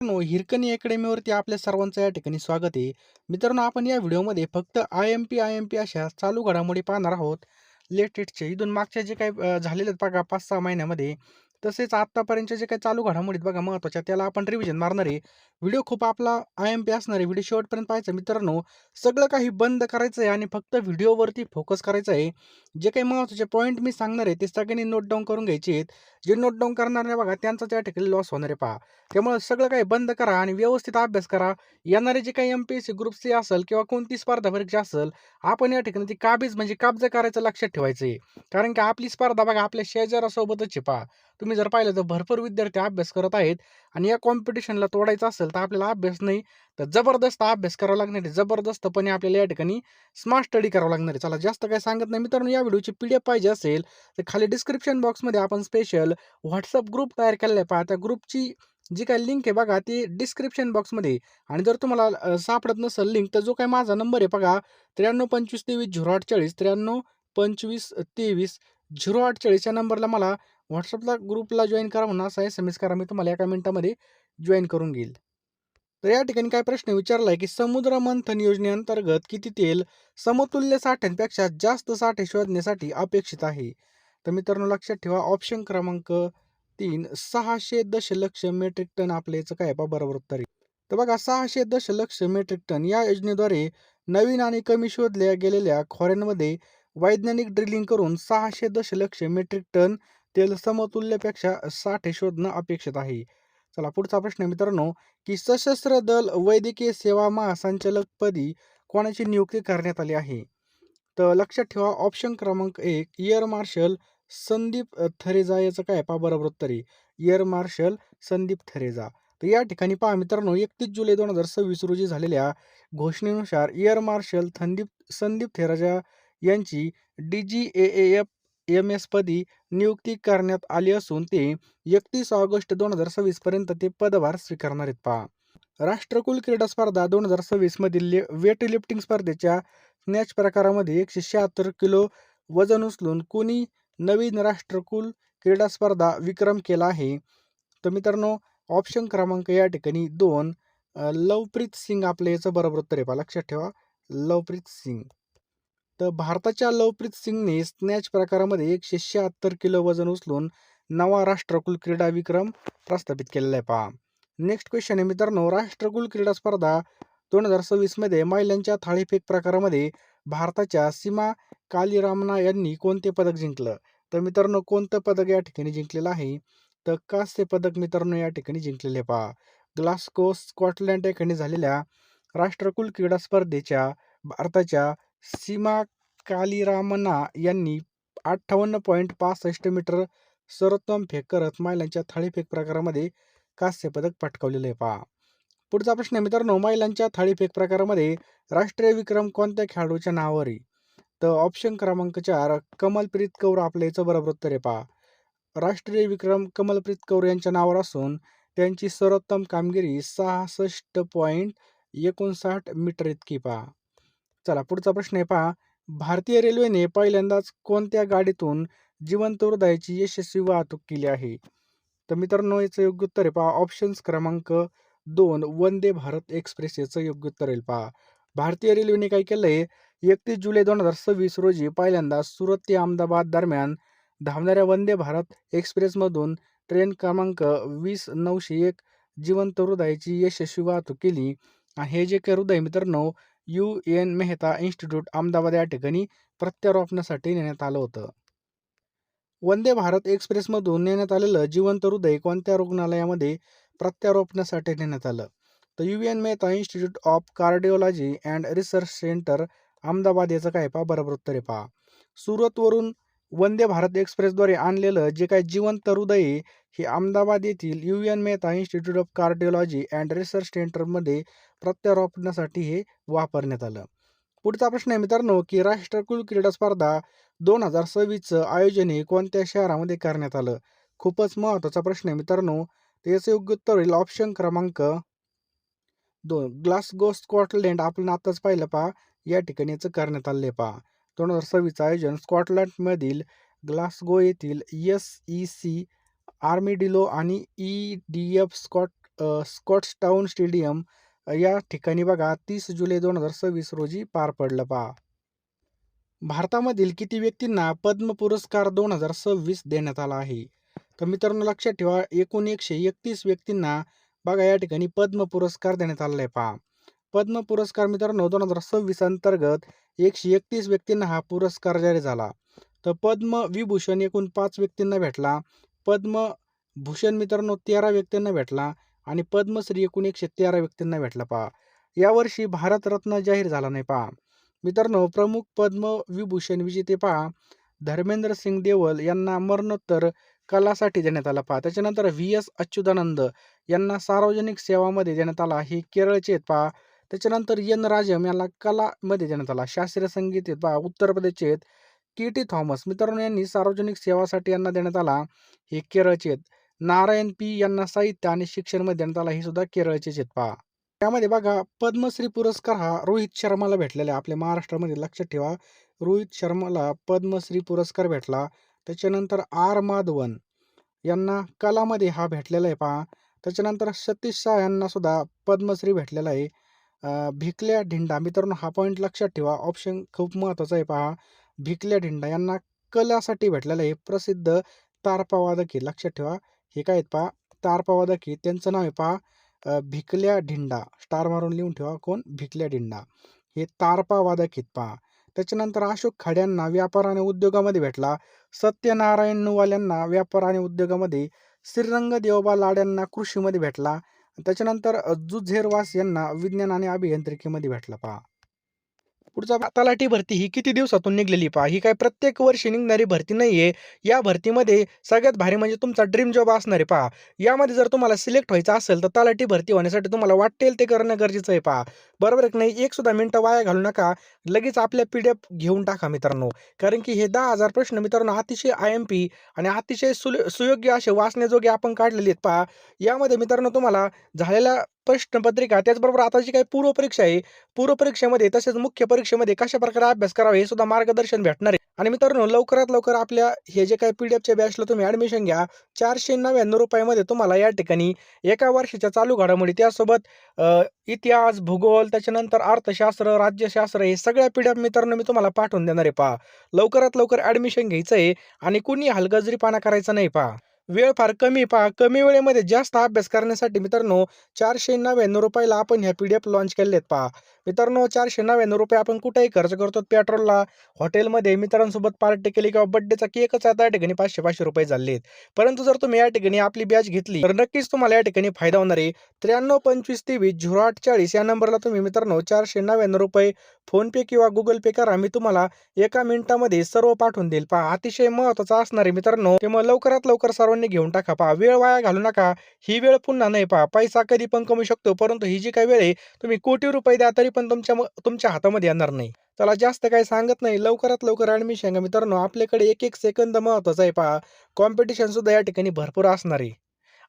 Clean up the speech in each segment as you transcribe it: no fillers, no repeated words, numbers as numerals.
मित्रांनो, हिरकणी अकॅडमीवरती आपल्या सर्वांचं या ठिकाणी स्वागत आहे. मित्रांनो, आपण या व्हिडिओमध्ये फक्त आय-एम-पी अशा चालू घडामोडी पाहणार आहोत. लेटेस्टचे इथून मागच्या जे काही झालेले आहेत बघा 5-6 महिन्यामध्ये. तसेच आत्तापर्यंतच्या जे काही चालू घडामोडी आहेत बघा महत्त्वाच्या, त्याला आपण रिव्हिजन मारणार आहे. व्हिडिओ खूप आपला आय-एम-पी असणार आहे. व्हिडिओ शेवटपर्यंत पाहायचा मित्रांनो. सगळं काही बंद करायचं आहे आणि फक्त व्हिडिओवरती फोकस करायचा आहे. जे काही महत्त्वाचे पॉईंट मी सांगणार आहे, ते सगळ्यांनी नोट डाउन करून घ्यायचे आहेत. जे नोट डाउन करणार नाही बघा, त्यांचाच या ठिकाणी लॉस होणार आहे पहा. त्यामुळे सगळं काही बंद करा आणि व्यवस्थित अभ्यास करा. येणारे जे काही एम-पी-एस-सी ग्रुप-सी असेल किंवा कोणती स्पर्धा परीक्षा असेल, आपण या ठिकाणी ती काबीज म्हणजे कब्जा करायचं लक्षात ठेवायचं आहे. कारण की आपली स्पर्धा बघा आपल्या शेजाऱ्यासोबतच आहे पहा. तुम्ही जर पाहिलं तर भरपूर विद्यार्थी अभ्यास करत आहेत आणि या कॉम्पिटिशनला तोडायचं असेल तर आपल्याला अभ्यास नाही तर जबरदस्त अभ्यास करावा लागणार आहे. जबरदस्तपणे आपल्याला या ठिकाणी स्मार्ट स्टडी करावा लागणार आहे. चला जास्त काही सांगत नाही मित्रांनो, या व्हिडिओची पी-डी-एफ पाहिजे असेल तर खाली डिस्क्रिप्शन बॉक्समध्ये आपण स्पेशल WhatsApp ग्रुप तयार केलेला आहे पहा. त्या ग्रुपची जी काही लिंक आहे बघा ती डिस्क्रिप्शन बॉक्समध्ये आणि जर तुम्हाला सापडत नसेल लिंक तर जो काही माझा नंबर आहे बघा 93 25 23 08 40 93 25 23 08 40 या नंबरला मला WhatsAppला ग्रुपला जॉईन करा म्हणून असा SMS करा. मी तुम्हाला एका मिनिटामध्ये जॉईन करून घेईल. तर या ठिकाणी काय प्रश्न विचारला आहे की समुद्र मंथन योजनेअंतर्गत किती तेल समतुल्य साठ्यांपेक्षा जास्त साठे शोधण्यासाठी अपेक्षित आहे? तर मित्रांनो लक्षात ठेवा ऑप्शन क्रमांक 3 600 दशलक्ष मेट्रिक टन आपल्या याचं काय आहे पहा बरोबर उत्तर आहे. तर बघा 600 दशलक्ष मेट्रिक टन या योजनेद्वारे नवीन आणि कमी शोधल्या गेलेल्या खोऱ्यांमध्ये वैज्ञानिक ड्रिलिंग करून 600 दशलक्ष मेट्रिक टन तेल समतुल्यपेक्षा साठे शोधणं अपेक्षित आहे. चला पुढचा प्रश्न आहे मित्रांनो की सशस्त्र दल वैद्यकीय सेवा महासंचालकपदी कोणाची नियुक्ती करण्यात आली आहे? तर लक्षात ठेवा ऑप्शन क्रमांक 1 एअर मार्शल संदीप थरेजा याचं काय पहा बरोबर उत्तर आहे. Air marshal Sandeep Thareja. तर या ठिकाणी पहा मित्रांनो 31 जुलै 2026 रोजी झालेल्या घोषणेनुसार एअर मार्शल संदीप थेरेजा यांची DGAAF पदी नियुक्ती करण्यात आली असून ते 31 ऑगस्ट 2026 पर्यंत ते पदभार स्वीकारणार आहेत पहा. राष्ट्रकुल क्रीडा स्पर्धा 2026 मधील वेट लिफ्टिंग स्पर्धेच्या स्नॅच प्रकारामध्ये 176 किलो वजन उचलून कोणी नवीन राष्ट्रकुल क्रीडा स्पर्धा विक्रम केला आहे? तर मित्रांनो ऑप्शन क्रमांक या ठिकाणी 2 लवप्रीत सिंग आपल्या याचं बरोबर उत्तर आहे पहा लक्षात ठेवा लवप्रीत सिंग. तर भारताच्या लवप्रीत सिंगने स्नॅच प्रकारामध्ये 176 किलो वजन उचलून नवा राष्ट्रकुल क्रीडा विक्रम प्रस्थापित केलेला आहे पहा. नेक्स्ट क्वेश्चन आहे मित्रांनो राष्ट्रकुल क्रीडा स्पर्धा 2026 मध्ये महिलांच्या थाळीफेक प्रकारामध्ये भारताच्या सीमा कालीरामना यांनी कोणते पदक जिंकलं? तर मित्रांनो कोणतं पदक या ठिकाणी जिंकलेलं आहे? तर कांस्य पदक मित्रांनो या ठिकाणी जिंकलेले पहा. ग्लासगो स्कॉटलँड या ठिकाणी झालेल्या राष्ट्रकुल क्रीडा स्पर्धेच्या भारताच्या सीमा कालीरामना यांनी 58.65 मीटर सर्वोत्तम फेक करत महिलांच्या थाळीफेक प्रकारामध्ये कांस्य पदक पटकावलेलं आहे पहा. पुढचा प्रश्न आहे मित्रांनो महिलांच्या थाळीफेक प्रकारामध्ये राष्ट्रीय विक्रम कोणत्या खेळाडूच्या नावावर आहे? तर ऑप्शन क्रमांक 4 कमलप्रीत कौर आपल्या याचं बरोबर उत्तर आहे पहा. राष्ट्रीय विक्रम कमलप्रीत कौर यांच्या नावावर असून त्यांची सर्वोत्तम कामगिरी 66.59 मीटर इतकी पहा. चला पुढचा प्रश्न आहे पहा भारतीय रेल्वेने पहिल्यांदाच कोणत्या गाडीतून जिवंत हृदयाची यशस्वी वाहतूक केली आहे? तर मित्रांनो याचं योग्य उत्तर आहे पहा ऑप्शन्स क्रमांक 2 वंदे भारत एक्सप्रेस याचं योग्य उत्तर आहे पहा. भारतीय रेल्वेने काय केलंय 31 जुलै 2026 रोजी पहिल्यांदा सुरत ते अहमदाबाद दरम्यान धावणाऱ्या वंदे भारत एक्सप्रेसमधून ट्रेन क्रमांक 20901 जिवंत हृदयाची यशस्वी वाहतूक केली. आणि हे जे काही हृदय मित्रांनो UN मेहता इन्स्टिट्यूट अहमदाबाद या ठिकाणी प्रत्यारोपणासाठी नेण्यात आलं होतं. वंदे भारत एक्सप्रेसमधून नेण्यात आलेलं जिवंत हृदय कोणत्या रुग्णालयामध्ये प्रत्यारोपणासाठी नेण्यात आलं? तर UN Mehta institute of cardiology and research centre Ahmedabad याचं काय पहा बरोबर उत्तर आहे पहा. सुरतवरून वंदे भारत एक्सप्रेसद्वारे आणलेलं जे काही जिवंत हृदय आहे, हे अहमदाबाद येथील UN Mehta institute of cardiology and research सेंटरमध्ये प्रत्यारोपणासाठी हे वापरण्यात आलं. पुढचा प्रश्न आहे मित्रांनो की राष्ट्रकुल क्रीडा स्पर्धा 2026चं आयोजन हे कोणत्या शहरामध्ये करण्यात आलं? खूपच महत्त्वाचा प्रश्न आहे मित्रांनो. तर याचं योग्य उत्तर होईल ऑप्शन क्रमांक 2 ग्लासगो स्कॉटलँड आपण आताच पाहिलं पहा या ठिकाणी याचं करण्यात आले पहा. 2026चं आयोजन स्कॉटलँडमधील ग्लासगो येथील SEC आर्मिडिलो आणि EDF स्कॉट्सटाउन स्टेडियम या ठिकाणी बघा 30 जुलै 2026 रोजी पार पडलं पहा. भारतामधील किती व्यक्तींना पद्म पुरस्कार 2026 देण्यात आला आहे? तर मित्रांनो लक्षात ठेवा, एकूण 131 व्यक्तींना बघा या ठिकाणी पद्म पुरस्कार देण्यात आलेला आहे पहा. पद्म पुरस्कार मित्रांनो 2026 अंतर्गत 131 व्यक्तींना हा पुरस्कार जाहीर झाला. तर पद्म विभूषण एकूण 5 व्यक्तींना भेटला. पद्मभूषण मित्रांनो 13 व्यक्तींना भेटला आणि पद्मश्री एकूण 113 व्यक्तींना भेटला पहा. यावर्षी भारतरत्न जाहीर झाला नाही पहा. मित्रांनो प्रमुख पद्मविभूषण विजेते पहा, धर्मेंद्र सिंग देवल यांना मरणोत्तर कलासाठी देण्यात आला पहा. त्याच्यानंतर व्ही.एस. अच्युतानंद यांना सार्वजनिक सेवामध्ये देण्यात आला, हे केरळचे आहेत पहा. त्याच्यानंतर एन राजम यांना कलामध्ये देण्यात आला, शास्त्रीय संगीत आहेत पहा, उत्तर प्रदेशचे आहेत. के.टी. थॉमस मित्रांनो यांनी सार्वजनिक सेवासाठी यांना देण्यात आला, हे केरळचे आहेत. नारायण पी यांना साहित्य आणि शिक्षणमध्ये देण्यात आला, हे सुद्धा केरळचेच आहेत पहा. त्यामध्ये बघा पद्मश्री पुरस्कार हा रोहित शर्माला भेटलेला आहे आपल्या महाराष्ट्रामध्ये. लक्षात ठेवा, रोहित शर्माला पद्मश्री पुरस्कार भेटला. त्याच्यानंतर आर माधवन यांना कलामध्ये हा भेटलेला आहे पहा. त्याच्यानंतर सतीश शाह यांना सुद्धा पद्मश्री भेटलेला आहे. भिकल्या ढिंडा मित्रांनो हा पॉईंट लक्षात ठेवा, ऑप्शन खूप महत्त्वाचा आहे पहा. भिकल्या ढिंडा यांना कलासाठी भेटलेलं आहे. प्रसिद्ध तारपावादक आहे, लक्षात ठेवा. हे काय आहेत पहा, तारपावादक आहे. त्यांचं नाव आहे पहा भिकल्या ढिंडा. स्टार मारून लिहून ठेवा, कोण? भिकल्या ढिंडा. हे तारपावादक आहेत पहा. त्याच्यानंतर अशोक खाड्यांना व्यापार आणि उद्योगामध्ये भेटला. सत्यनारायण नुवाल यांना व्यापार आणि उद्योगामध्ये. श्रीरंग देवबा लाड यांना कृषीमध्ये भेटला. त्याच्यानंतर जुझेरवास यांना विज्ञान आणि अभियांत्रिकीमध्ये भेटला पहा. पुढचा तलाठी भरती ही किती दिवसातून निघलेली पहा. ही काय प्रत्येक वर्षी निघणारी भरती नाहीये. या भरतीमध्ये सगळ्यात भारी म्हणजे तुमचा ड्रीम जॉब असणार आहे पहा. यामध्ये जर तुम्हाला सिलेक्ट व्हायचं असेल तर तलाठी भरती होण्यासाठी तुम्हाला वाटेल ते करणं गरजेचं आहे पहा. बरोबर आहे की नाही? एक सुद्धा मिनिटं वाया घालू नका. लगेच आपल्या PDF घेऊन टाका मित्रांनो. कारण की हे 10,000 प्रश्न मित्रांनो अतिशय IMP आणि अतिशय सुयोग्य असे वाचण्याजोगे आपण काढलेले आहेत पहा. यामध्ये मित्रांनो तुम्हाला झालेल्या प्रश्नपत्रिका, त्याचबरोबर आता जी काही पूर्वपरीक्षा आहे, पूर्वपरीक्षेमध्ये तसेच मुख्य परीक्षेमध्ये कशा प्रकारे अभ्यास करावा हे सुद्धा मार्गदर्शन भेटणार आहे. आणि मित्रांनो लवकरात लवकर आपल्या हे जे काही PDFच्या बॅचला तुम्ही ॲडमिशन घ्या. ₹499 तुम्हाला या ठिकाणी एका वर्षाच्या चालू घडामोडी, त्यासोबत इतिहास, भूगोल, त्याच्यानंतर अर्थशास्त्र, राज्यशास्त्र हे सगळ्या PDF मित्रांनो मी तुम्हाला पाठवून देणार आहे पहा. लवकरात लवकर ॲडमिशन घ्यायचं आहे आणि कुणी हलगर्जीपणा करायचा नाही पहा. वेळ फार कमी पहा. कमी वेळेमध्ये जास्त अभ्यास करण्यासाठी मित्रांनो ₹499 आपण ह्या PDF लॉन्च केलेले आहेत पहा. मित्रांनो ₹499 आपण कुठेही खर्च करतो, पेट्रोलला, हॉटेलमध्ये, मित्रांसोबत पार्टी केली किंवा बर्थडेचा केकच आता या ठिकाणी ₹500 झाले आहेत. परंतु जर तुम्ही या ठिकाणी आपली बॅच घेतली तर नक्कीच तुम्हाला या ठिकाणी फायदा होणार आहे. 9325230840 या नंबरला तुम्ही मित्रांनो ₹499 फोनपे किंवा गुगल पे करा. मी तुम्हाला एका मिनिटामध्ये सर्व पाठवून देईल पहा. अतिशय महत्त्वाचं असणार आहे मित्रांनो. त्यामुळे लवकरात लवकर सर्वांनी घेऊन टाका पहा. वेळ वाया घालू नका. ही वेळ पुन्हा नाही पहा. पैसा कधी पण कमवू शकतो, परंतु ही जी काही वेळ आहे तुम्ही कोटी रुपये द्या तरी पण तुमच्या हातामध्ये येणार नाही. चला जास्त काही सांगत नाही. लवकरात लवकर ॲडमिशन घ्या मित्रांनो. आपल्याकडे एक एक सेकंद महत्त्वाचा आहे पहा. कॉम्पिटिशन सुद्धा या ठिकाणी भरपूर असणार आहे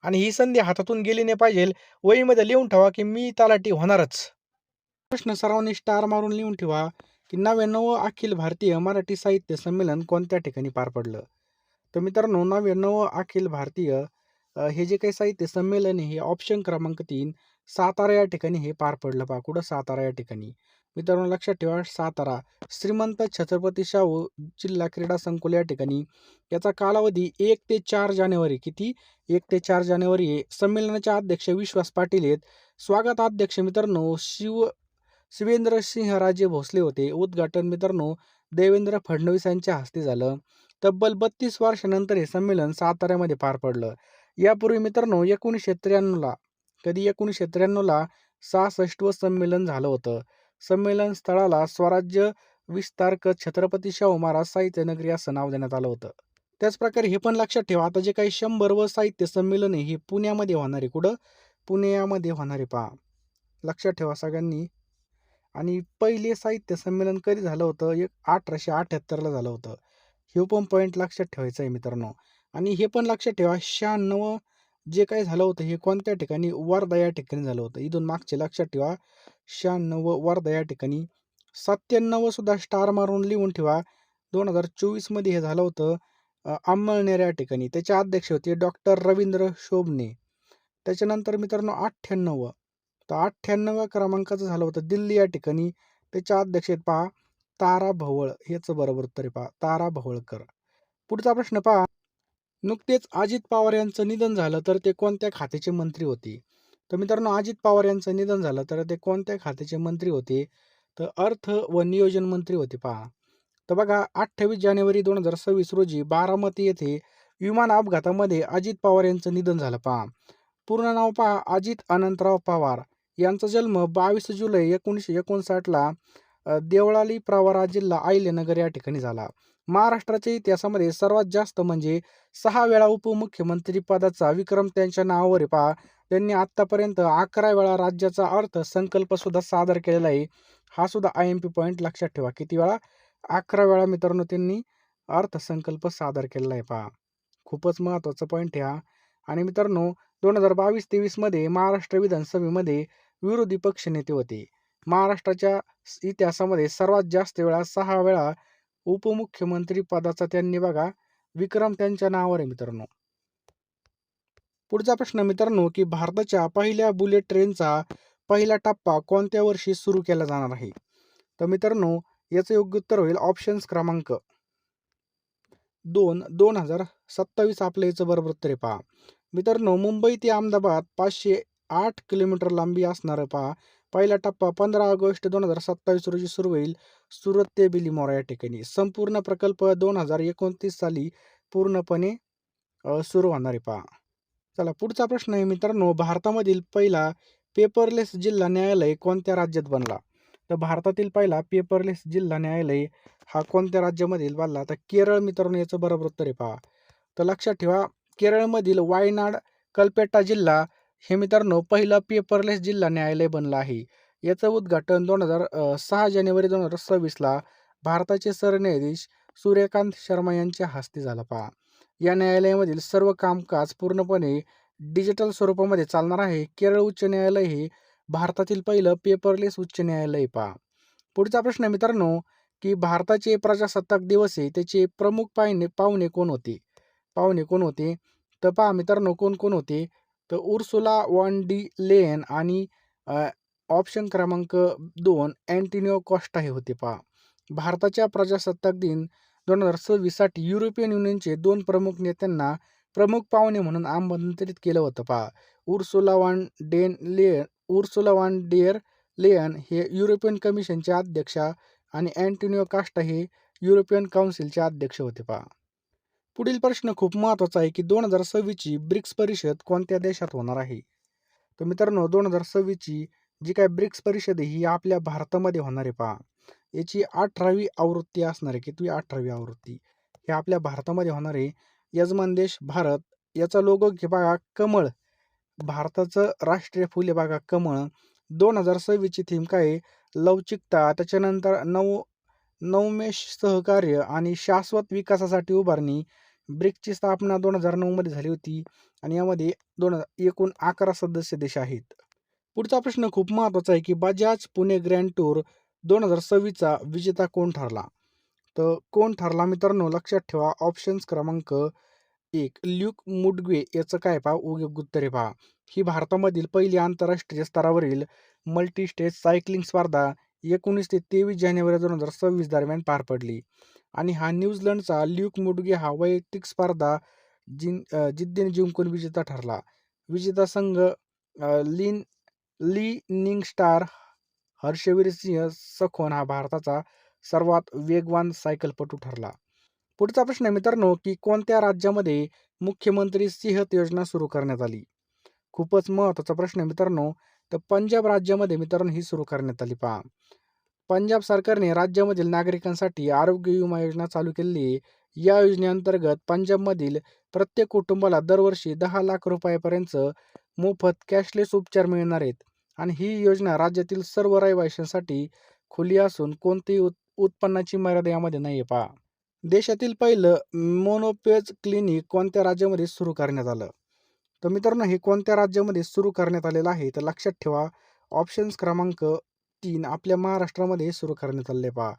आणि ही संधी हातातून गेली नाही पाहिजे. वहीमध्ये लिहून ठेवा की मी तलाठी होणारच. प्रश्न सर्वांनी स्टार मारून लिहून ठेवा की 99 अखिल भारतीय मराठी साहित्य संमेलन कोणत्या ठिकाणी पार पडलं? तर मित्रांनो 99 अखिल भारतीय हे जे काही साहित्य संमेलन आहे हे ऑप्शन क्रमांक 3 सातारा या ठिकाणी हे पार पडलं पहा. कुठं? सातारा या ठिकाणी. मित्रांनो लक्षात ठेवा सातारा. श्रीमंत छत्रपती शाहू जिल्हा क्रीडा संकुल या ठिकाणी. याचा कालावधी 1 ते 4 जानेवारी. किती? 1 ते 4 जानेवारी आहे. संमेलनाचे अध्यक्ष विश्वास पाटील आहेत. स्वागताध्यक्ष मित्रांनो शिवेंद्रसिंहराजे भोसले होते. उद्घाटन मित्रांनो देवेंद्र फडणवीस यांच्या हस्ते झालं. तब्बल 32 वर्षानंतर हे संमेलन साताऱ्यामध्ये पार पडलं. यापूर्वी मित्रांनो 1993ला कधी 1993ला 66वं संमेलन झालं होतं. संमेलन स्थळाला स्वराज्य विस्तारक छत्रपती शाहू महाराज साहित्य नगरी असं नाव देण्यात आलं होतं. त्याचप्रकारे हे पण लक्षात ठेवा, आता जे काही 100व साहित्य संमेलन आहे हे पुण्यामध्ये होणार आहे. कुठं? पुण्यामध्ये होणार आहे पहा. लक्षात ठेवा सगळ्यांनी. आणि पहिले साहित्य संमेलन कधी झालं होतं? 1878ला झालं होतं. हे पण पॉईंट लक्षात ठेवायचं आहे मित्रांनो. आणि हे पण लक्षात ठेवा 96 जे काही झालं होतं हे कोणत्या ठिकाणी? वर्धा या ठिकाणी झालं होतं. इथून मागचे लक्षात ठेवा. 96 वर्धा या ठिकाणी. 97 सुद्धा स्टार मारून लिहून ठेवा. 2024 मध्ये हे झालं होतं अंमळनेर या ठिकाणी. त्याचे अध्यक्ष होते डॉक्टर रवींद्र शोभणे. त्याच्यानंतर मित्रांनो 98, तर 98व्या क्रमांकाचं झालं होतं दिल्ली या ठिकाणी. त्याच्या अध्यक्ष आहेत पहा तारा भवळ, हेच बरोबर उत्तर आहे पहा, तारा भवळकर. पुढचा प्रश्न पहा, नुकतेच अजित पवार यांचं निधन झालं तर ते कोणत्या खात्याचे मंत्री होते? तर मित्रांनो अजित पवार यांचं निधन झालं तर ते कोणत्या खात्याचे मंत्री होते? तर अर्थ व नियोजन मंत्री होते पहा. तर बघा 28 जानेवारी 2026 रोजी बारामती येथे विमान अपघातामध्ये अजित पवार यांचं निधन झालं पहा. पूर्ण नाव पहा अजित अनंतराव पवार. यांचा जन्म 22 जुलै 1959ला देवळाली प्रवरा जिल्हा अहिल्यानगर या ठिकाणी झाला. महाराष्ट्राच्या इतिहासामध्ये सर्वात जास्त म्हणजे 6 वेळा उपमुख्यमंत्री पदाचा विक्रम त्यांच्या नावावर आहे पहा. त्यांनी आत्तापर्यंत 11 वेळा राज्याचा अर्थसंकल्प सुद्धा सादर केलेला आहे. हा सुद्धा IMP पॉईंट लक्षात ठेवा. किती वेळा? 11 वेळा मित्रांनो त्यांनी अर्थसंकल्प सादर केलेला आहे पहा. खूपच महत्त्वाचा पॉईंट आहे हा. आणि मित्रांनो 2022-23 मध्ये महाराष्ट्र विधानसभेमध्ये विरोधी पक्षनेते होते. महाराष्ट्राच्या इतिहासामध्ये सर्वात जास्त वेळा 6 वेळा उपमुख्यमंत्री पदाचा त्यांनी बघा विक्रम त्यांच्या नावावर आहे मित्रांनो. पुढचा प्रश्न मित्रांनो की भारताच्या पहिल्या बुलेट ट्रेनचा पहिला टप्पा कोणत्या वर्षी सुरू केला जाणार आहे? तर मित्रांनो याचं योग्य उत्तर होईल ऑप्शन्स क्रमांक 2, 2027 आपलं याचं बरोबर उत्तर आहे पहा. मित्रांनो मुंबई ते अहमदाबाद 508 किलोमीटर लांबी असणारं पहा पहिला टप्पा 15 ऑगस्ट 2027 रोजी सुरू होईल सुरत ते बिलिमोरा या ठिकाणी. संपूर्ण प्रकल्प 2029 साली पूर्णपणे सुरू होणार आहे पहा. चला पुढचा प्रश्न आहे मित्रांनो भारतामधील पहिला पेपरलेस जिल्हा न्यायालय कोणत्या राज्यात बनला? तर भारतातील पहिला पेपरलेस जिल्हा न्यायालय हा कोणत्या राज्यामधील बनला? तर केरळ मित्रांनो याचं बरोबर उत्तर आहे पहा. तर लक्षात ठेवा केरळमधील वायनाड कल्पेट्टा जिल्हा हे मित्रांनो पहिलं पेपरलेस जिल्हा न्यायालय बनलं आहे. याचं उद्घाटन 6 जानेवारी 2026ला भारताचे सरन्यायाधीश सूर्यकांत शर्मा यांच्या हस्ते झालं पहा. या न्यायालयामधील सर्व कामकाज पूर्णपणे डिजिटल स्वरूपामध्ये चालणार आहे. केरळ उच्च न्यायालय हे भारतातील पहिलं पेपरलेस उच्च न्यायालय पहा. पुढचा प्रश्न मित्रांनो की भारताचे प्रजासत्ताक दिवस आहे त्याचे प्रमुख पाहुणे कोण होते? तर पहा मित्रांनो कोण कोण होते? तर उर्सुला वॉन डी लेयन आणि ऑप्शन क्रमांक 2 अँटोनियो कॉस्टा हे होते पहा. भारताच्या प्रजासत्ताक दिन 2026 साठी युरोपियन युनियनचे 2 प्रमुख नेत्यांना प्रमुख पाहुणे म्हणून आमंत्रित केलं होतं पहा. उर्सुला वॉन डेर लेयन हे युरोपियन कमिशनचे अध्यक्ष आणि अँटोनियो कास्टा हे युरोपियन काउन्सिलचे अध्यक्ष होते पहा. पुढील प्रश्न खूप महत्त्वाचा आहे की 2026ची ब्रिक्स परिषद कोणत्या देशात होणार आहे? तर मित्रांनो 2026ची जी काय ब्रिक्स परिषद आहे ही आपल्या भारतामध्ये होणार आहे पहा. याची 18वी आवृत्ती असणार आहे. किती 18वी आवृत्ती हे आपल्या भारतामध्ये होणार आहे. यजमान देश भारत. याचा लोगो घे बघा कमळ. भारताचं राष्ट्रीय फुल आहे बघा कमळ. 2026ची थीम काय आहे? लवचिकता, त्याच्यानंतर नवोन्मेष, सहकार्य आणि शाश्वत विकासासाठी उभारणी. ब्रिक्सची स्थापना 2009 मध्ये झाली होती आणि यामध्ये एकूण 11 सदस्य देश आहेत. पुढचा प्रश्न खूप महत्त्वाचा आहे की बजाज पुणे ग्रँड टूर 2026चा विजेता कोण ठरला? तर कोण ठरला मित्रांनो लक्षात ठेवा ऑप्शन्स क्रमांक 1 ल्यूक मुडगे याचं काय पहा योग्य उत्तर आहे पहा. ही भारतामधील पहिली आंतरराष्ट्रीय स्तरावरील मल्टी स्टेज सायकलिंग स्पर्धा 19 ते 23 जानेवारी 2026 दरम्यान पार पडली आणि हा न्यूझीलंडचा ल्यूक मुडगे हा वैयक्तिक स्पर्धा जिद्दीने जिंकून विजेता ठरला. विजेता संघ ली निंग स्टार हर्षवीर सिंह सखोन हा भारताचा सर्वात वेगवान सायकलपटू ठरला. पुढचा प्रश्न आहे मित्रांनो की कोणत्या राज्यामध्ये मुख्यमंत्री सेहत योजना सुरू करण्यात आली? खूपच महत्त्वाचा प्रश्न आहे मित्रांनो. तर पंजाब राज्यामध्ये मित्रांनो ही सुरू करण्यात आली पहा. पंजाब सरकारने राज्यामधील नागरिकांसाठी आरोग्य विमा योजना चालू केलेली आहे. या योजनेअंतर्गत पंजाबमधील प्रत्येक कुटुंबाला दरवर्षी 10 लाख रुपयापर्यंत मोफत कॅशलेस उपचार मिळणार आहेत आणि ही योजना राज्यातील सर्व रहिवाशांसाठी खुली असून कोणतीही उत्पन्नाची मर्यादा यामध्ये नाही आहे पहा. देशातील पहिलं मोनोपेज क्लिनिक कोणत्या राज्यामध्ये सुरू करण्यात आलं? तर मित्रांनो हे कोणत्या राज्यामध्ये सुरू करण्यात आलेलं आहे? तर लक्षात ठेवा ऑप्शन्स क्रमांक 3 आपल्या महाराष्ट्रामध्ये सुरू करण्यात आले पहा.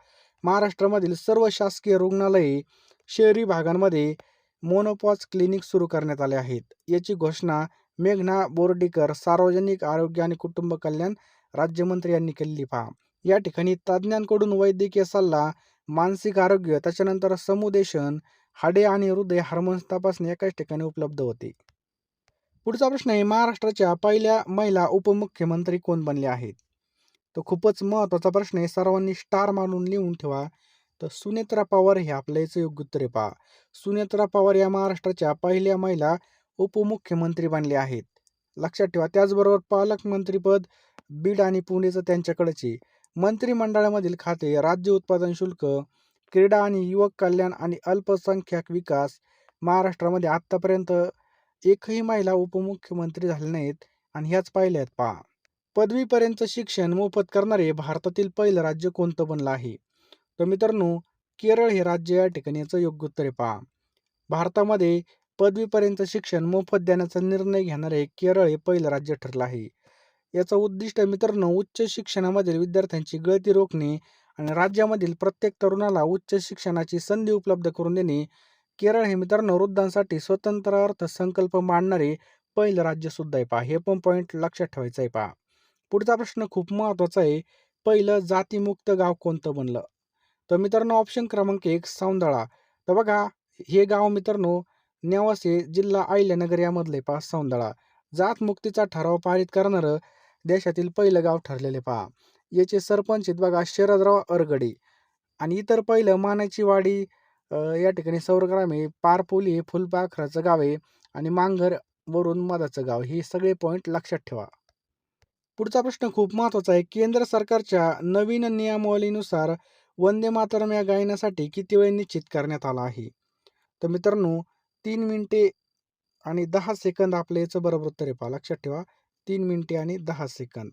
महाराष्ट्रामधील सर्व शासकीय रुग्णालये शहरी भागांमध्ये मोनोपॉज क्लिनिक सुरू करण्यात आले आहेत. याची घोषणा मेघना बोर्डीकर सार्वजनिक आरोग्य आणि कुटुंब कल्याण राज्यमंत्री यांनी केलेली पहा. या ठिकाणी तज्ज्ञांकडून वैद्यकीय सल्ला, मानसिक आरोग्य, त्याच्यानंतर समुदेशन, हाडे आणि हृदय हार्मोन्स तपासणी एकाच ठिकाणी उपलब्ध होते. पुढचा प्रश्न आहे, महाराष्ट्राच्या पहिल्या महिला उपमुख्यमंत्री कोण बनल्या आहेत? तर खूपच महत्त्वाचा प्रश्न आहे, सर्वांनी स्टार मारून लिहून ठेवा. तर सुनेत्रा पवार हे आपल्या याचं योग्य उत्तर आहे पहा. सुनेत्रा पवार या महाराष्ट्राच्या पहिल्या महिला उपमुख्यमंत्री बनल्या आहेत. लक्षात ठेवा. त्याचबरोबर पालकमंत्रीपद बीड आणि पुणेचं त्यांच्याकडेच आहे. मंत्रिमंडळामधील खाते राज्य उत्पादन शुल्क, क्रीडा आणि युवक कल्याण आणि अल्पसंख्याक विकास. महाराष्ट्रामध्ये आत्तापर्यंत एकही महिला उपमुख्यमंत्री झाले नाहीत आणि ह्याच पहिल्या आहेत पहा. पदवीपर्यंत शिक्षण मोफत करणारे भारतातील पहिलं राज्य कोणतं बनलं आहे? तर मित्रांनो, केरळ हे राज्य या ठिकाणी याचं योग्य उत्तर आहे पहा. भारतामध्ये पदवीपर्यंत शिक्षण मोफत देण्याचा निर्णय घेणारे केरळ हे पहिलं राज्य ठरलं आहे. याचं उद्दिष्ट मित्रांनो, उच्च शिक्षणामधील विद्यार्थ्यांची गळती रोखणे आणि राज्यामधील प्रत्येक तरुणाला उच्च शिक्षणाची संधी उपलब्ध करून देणे. केरळ हे मित्रांनो वृद्धांसाठी स्वतंत्र अर्थसंकल्प मांडणारे पहिलं राज्य सुद्धा आहे पहा. हे पण पॉईंट लक्षात ठेवायचं आहे पहा. पुढचा प्रश्न खूप महत्त्वाचा आहे, पहिलं जातीमुक्त गाव कोणतं बनलं? तर मित्रांनो, ऑप्शन क्रमांक 1 सौंदळा. तर बघा, हे गाव मित्रांनो नेवासे जिल्हा अहिल्यानगर यामधले पहा सौंदळा. जातमुक्तीचा ठराव पारित करणारं देशातील पहिलं गाव ठरलेले पहा. याचे सरपंच आहेत बघा शरदराव अरगडे. आणि इतर पहिलं मानाची वाडी या ठिकाणी सौरग्राम आहे, पारपोली हे फुलपाखराचं गाव आहे आणि मांगर वरून मधाचं गाव. हे सगळे पॉईंट लक्षात ठेवा. पुढचा प्रश्न खूप महत्त्वाचा आहे. केंद्र सरकारच्या नवीन नियमावलीनुसार वंदे मातरम या गायनासाठी किती वेळ निश्चित करण्यात आला आहे? तर मित्रांनो, 3 मिनिटे आणि 10 सेकंद आपल्या याचं बरोबर उत्तर आहे पहा. लक्षात ठेवा, 3 मिनिटे आणि 10 सेकंद.